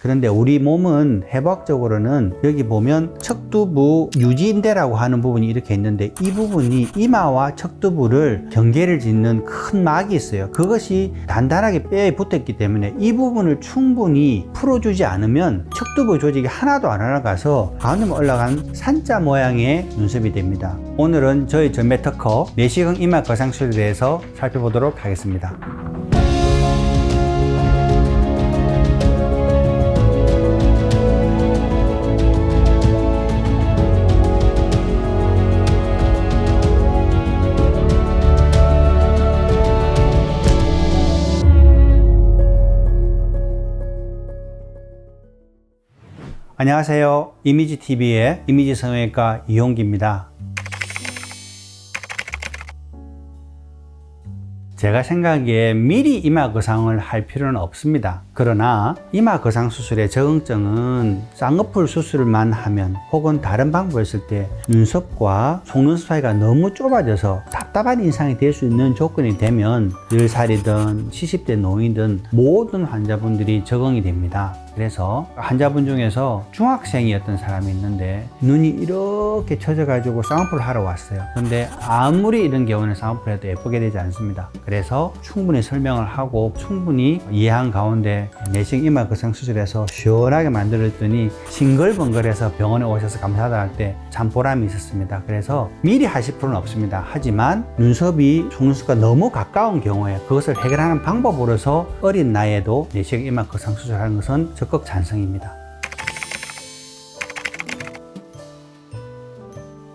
그런데 우리 몸은 해부학적으로는 여기 보면 척두부 유지인대라고 하는 부분이 이렇게 있는데, 이 부분이 이마와 척두부를 경계를 짓는 큰 막이 있어요. 그것이 단단하게 뼈에 붙었기 때문에 이 부분을 충분히 풀어주지 않으면 척두부 조직이 하나도 안 올라가서 가운데 올라간 산자 모양의 눈썹이 됩니다. 오늘은 저희 전매 특허 내시경 이마 거상술에 대해서 살펴보도록 하겠습니다. 안녕하세요. 이미지TV의 이미지성형외과 이용기입니다. 제가 생각하기에 미리 이마 거상을 할 필요는 없습니다. 그러나 이마 거상 수술의 적응증은 쌍꺼풀 수술만 하면 혹은 다른 방법을 쓸 때 눈썹과 속눈썹 사이가 너무 좁아져서 답답한 인상이 될 수 있는 조건이 되면 10살이든 70대 노인든 모든 환자분들이 적응이 됩니다. 그래서 환자분 중에서 중학생이었던 사람이 있는데 눈이 이렇게 처져가지고 쌍꺼풀을 하러 왔어요. 근데 아무리 이런 경우는 쌍꺼풀 해도 예쁘게 되지 않습니다. 그래서 충분히 설명을 하고 충분히 이해한 가운데 내시경 이마 거상 수술해서 시원하게 만들었더니 싱글벙글해서 병원에 오셔서 감사하다 할 때 참 보람이 있었습니다. 그래서 미리 하실 필요는 없습니다. 하지만 눈썹이 속눈썹과 너무 가까운 경우에 그것을 해결하는 방법으로서 어린 나이에도 내시경 이마 거상 수술하는 것은 적극 찬성입니다.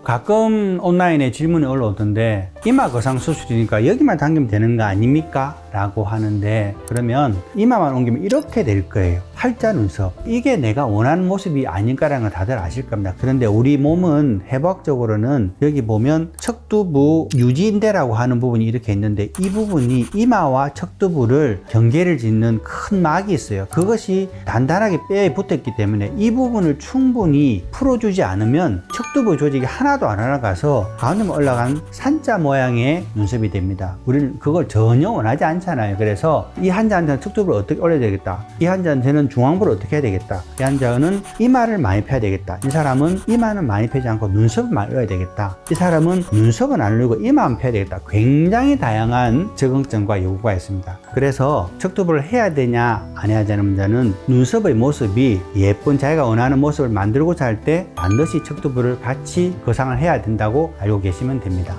가끔 온라인에 질문이 올라오던데 이마 거상 수술이니까 여기만 당기면 되는 거 아닙니까? 라고 하는데, 그러면 이마만 옮기면 이렇게 될 거예요. 팔자 눈썹. 이게 내가 원하는 모습이 아닐까라는 걸 다들 아실 겁니다. 그런데 우리 몸은 해부학적으로는 여기 보면 척두부 유지인대라고 하는 부분이 이렇게 있는데, 이 부분이 이마와 척두부를 경계를 짓는 큰 막이 있어요. 그것이 단단하게 뼈에 붙었기 때문에 이 부분을 충분히 풀어주지 않으면 척두부 조직이 하나도 안 올라가서 가운데 올라간 산자 모양의 눈썹이 됩니다. 우리는 그걸 전혀 원하지 않잖아요. 그래서 이 환자한테는 척두부를 어떻게 올려야 되겠다, 이 환자한테는 중앙부를 어떻게 해야 되겠다, 이 환자는 이마를 많이 펴야 되겠다, 이 사람은 이마는 많이 펴지 않고 눈썹을 많이 올려야 되겠다, 이 사람은 눈썹은 안 올리고 이마만 펴야 되겠다. 굉장히 다양한 적응증과 요구가 있습니다. 그래서 척두부를 해야 되냐 안 해야 되는 문제는 눈썹의 모습이 예쁜 자기가 원하는 모습을 만들고자 할 때 반드시 척두부를 같이 거상을 해야 된다고 알고 계시면 됩니다.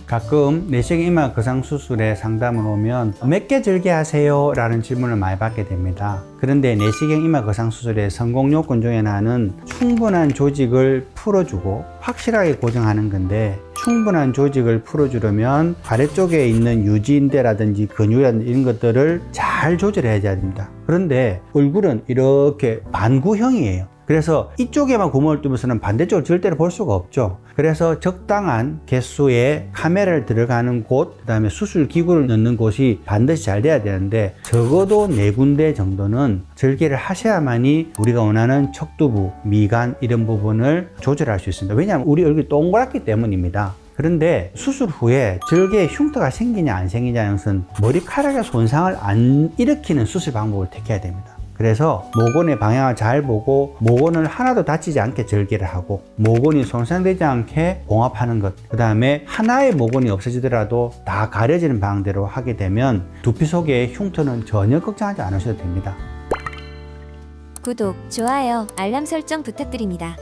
가끔 내시경 이마 거상 수술에 상담을 오면 몇 개 절개하세요? 라는 질문을 많이 받게 됩니다. 그런데 내시경 이마 거상 수술의 성공 요건 중에 하나는 충분한 조직을 풀어주고 확실하게 고정하는 건데, 충분한 조직을 풀어주려면 아래쪽에 있는 유지인대라든지 근육이라든지 이런 것들을 잘 조절해야 됩니다. 그런데 얼굴은 이렇게 반구형이에요. 그래서 이쪽에만 구멍을 뚫으면서는 반대쪽을 절대로 볼 수가 없죠. 그래서 적당한 개수의 카메라를 들어가는 곳, 그 다음에 수술 기구를 넣는 곳이 반드시 잘 돼야 되는데, 적어도 4군데 정도는 절개를 하셔야만이 우리가 원하는 척두부, 미간 이런 부분을 조절할 수 있습니다. 왜냐하면 우리 얼굴이 동그랗기 때문입니다. 그런데 수술 후에 절개에 흉터가 생기냐 안 생기냐는 것은 머리카락의 손상을 안 일으키는 수술 방법을 택해야 됩니다. 그래서 모근의 방향을 잘 보고 모근을 하나도 다치지 않게 절개를 하고 모근이 손상되지 않게 봉합하는 것, 그 다음에 하나의 모근이 없어지더라도 다 가려지는 방향대로 하게 되면 두피 속의 흉터는 전혀 걱정하지 않으셔도 됩니다. 구독, 좋아요, 알람 설정 부탁드립니다.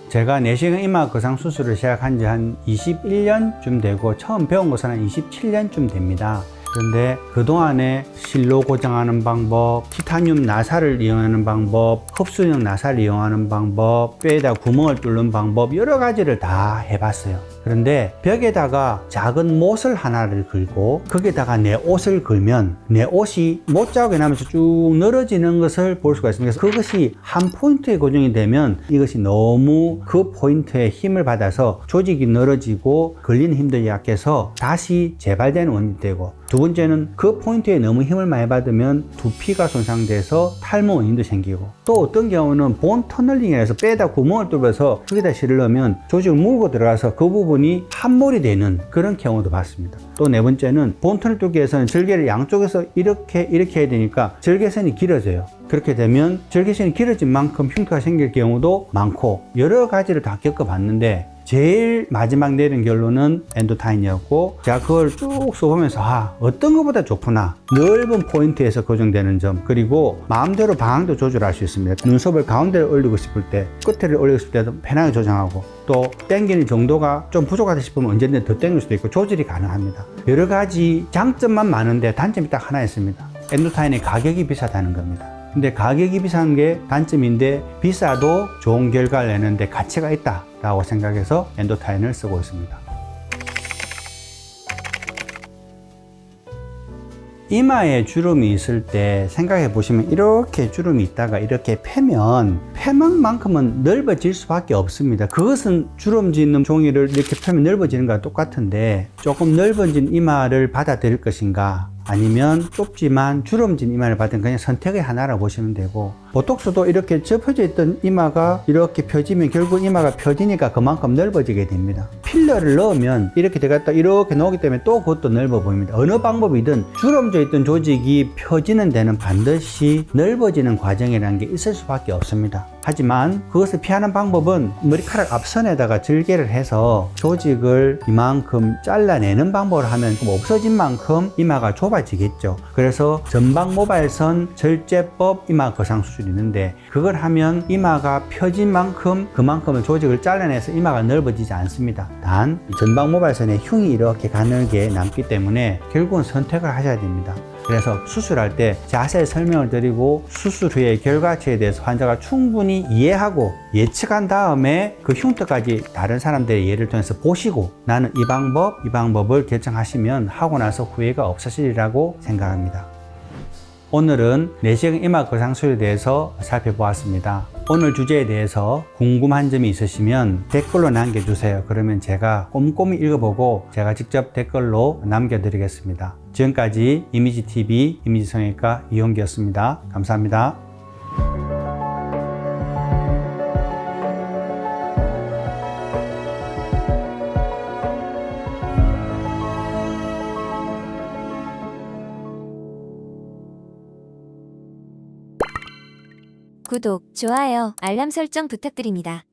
제가 내시경 이마 거상 수술을 시작한 지 한 21년쯤 되고 처음 배운 것은 한 27년쯤 됩니다. 그런데 그동안에 실로 고정하는 방법, 티타늄 나사를 이용하는 방법, 흡수형 나사를 이용하는 방법, 뼈에다 구멍을 뚫는 방법, 여러 가지를 다 해봤어요. 그런데 벽에다가 작은 못을 하나를 걸고 거기에다가 내 옷을 걸면 내 옷이 못자국이 나면서 쭉 늘어지는 것을 볼 수가 있습니다. 그래서 그것이 한 포인트에 고정이 되면 이것이 너무 그 포인트에 힘을 받아서 조직이 늘어지고 걸리는 힘도 약해서 다시 재발되는 원인이 되고, 두 번째는 그 포인트에 너무 힘을 많이 받으면 두피가 손상돼서 탈모 원인도 생기고, 또 어떤 경우는 본 터널링이라서 빼다 구멍을 뚫어서 여기다 실을 넣으면 조직을 물고 들어가서 그 부분이 함몰이 되는 그런 경우도 봤습니다. 또 네 번째는 본 터널 뚫기 위해서는 절개를 양쪽에서 이렇게 해야 되니까 절개선이 길어져요. 그렇게 되면 절개선이 길어진 만큼 흉터가 생길 경우도 많고, 여러 가지를 다 겪어봤는데 제일 마지막 내린 결론은 엔도타인이었고, 제가 그걸 쭉 써보면서 어떤 것보다 좋구나. 넓은 포인트에서 고정되는 점, 그리고 마음대로 방향도 조절할 수 있습니다. 눈썹을 가운데를 올리고 싶을 때, 끝을 올리고 싶을 때도 편하게 조정하고, 또 당기는 정도가 좀 부족하다 싶으면 언제든 더 당길 수도 있고 조절이 가능합니다. 여러 가지 장점만 많은데 단점이 딱 하나 있습니다. 엔도타인의 가격이 비싸다는 겁니다. 근데 가격이 비싼 게 단점인데, 비싸도 좋은 결과를 내는데 가치가 있다 라고 생각해서 엔도타인을 쓰고 있습니다. 이마에 주름이 있을 때 생각해 보시면, 이렇게 주름이 있다가 이렇게 패면 패만큼은 넓어질 수밖에 없습니다. 그것은 주름 짓는 종이를 이렇게 펴면 넓어지는 거랑 똑같은데, 조금 넓어진 이마를 받아들일 것인가, 아니면 좁지만 주름진 이마를 받은 그냥 선택의 하나라고 보시면 되고, 보톡스도 이렇게 접혀져 있던 이마가 이렇게 펴지면 결국 이마가 펴지니까 그만큼 넓어지게 됩니다. 필러를 넣으면 이렇게 들어갔다 이렇게 놓기 때문에 또 그것도 넓어 보입니다. 어느 방법이든 주름져 있던 조직이 펴지는 데는 반드시 넓어지는 과정이라는 게 있을 수밖에 없습니다. 하지만 그것을 피하는 방법은 머리카락 앞선에다가 절개를 해서 조직을 이만큼 잘라내는 방법을 하면 없어진 만큼 이마가 좁아지겠죠. 그래서 전방 모발선 절제법 이마 거상 수술이 있는데, 그걸 하면 이마가 펴진 만큼 그만큼은 조직을 잘라내서 이마가 넓어지지 않습니다. 단 전방 모발선에 흉이 이렇게 가늘게 남기 때문에 결국은 선택을 하셔야 됩니다. 그래서 수술할 때 자세히 설명을 드리고, 수술 후의 결과치에 대해서 환자가 충분히 이해하고 예측한 다음에 그 흉터까지 다른 사람들의 예를 통해서 보시고, 나는 이 방법을 결정하시면 하고 나서 후회가 없으시리라고 생각합니다. 오늘은 내시경 이마 거상 수술에 대해서 살펴보았습니다. 오늘 주제에 대해서 궁금한 점이 있으시면 댓글로 남겨주세요. 그러면 제가 꼼꼼히 읽어보고 제가 직접 댓글로 남겨드리겠습니다. 지금까지 이미지TV 이미지성형외과 이용기였습니다. 감사합니다. 구독, 좋아요, 알람 설정 부탁드립니다.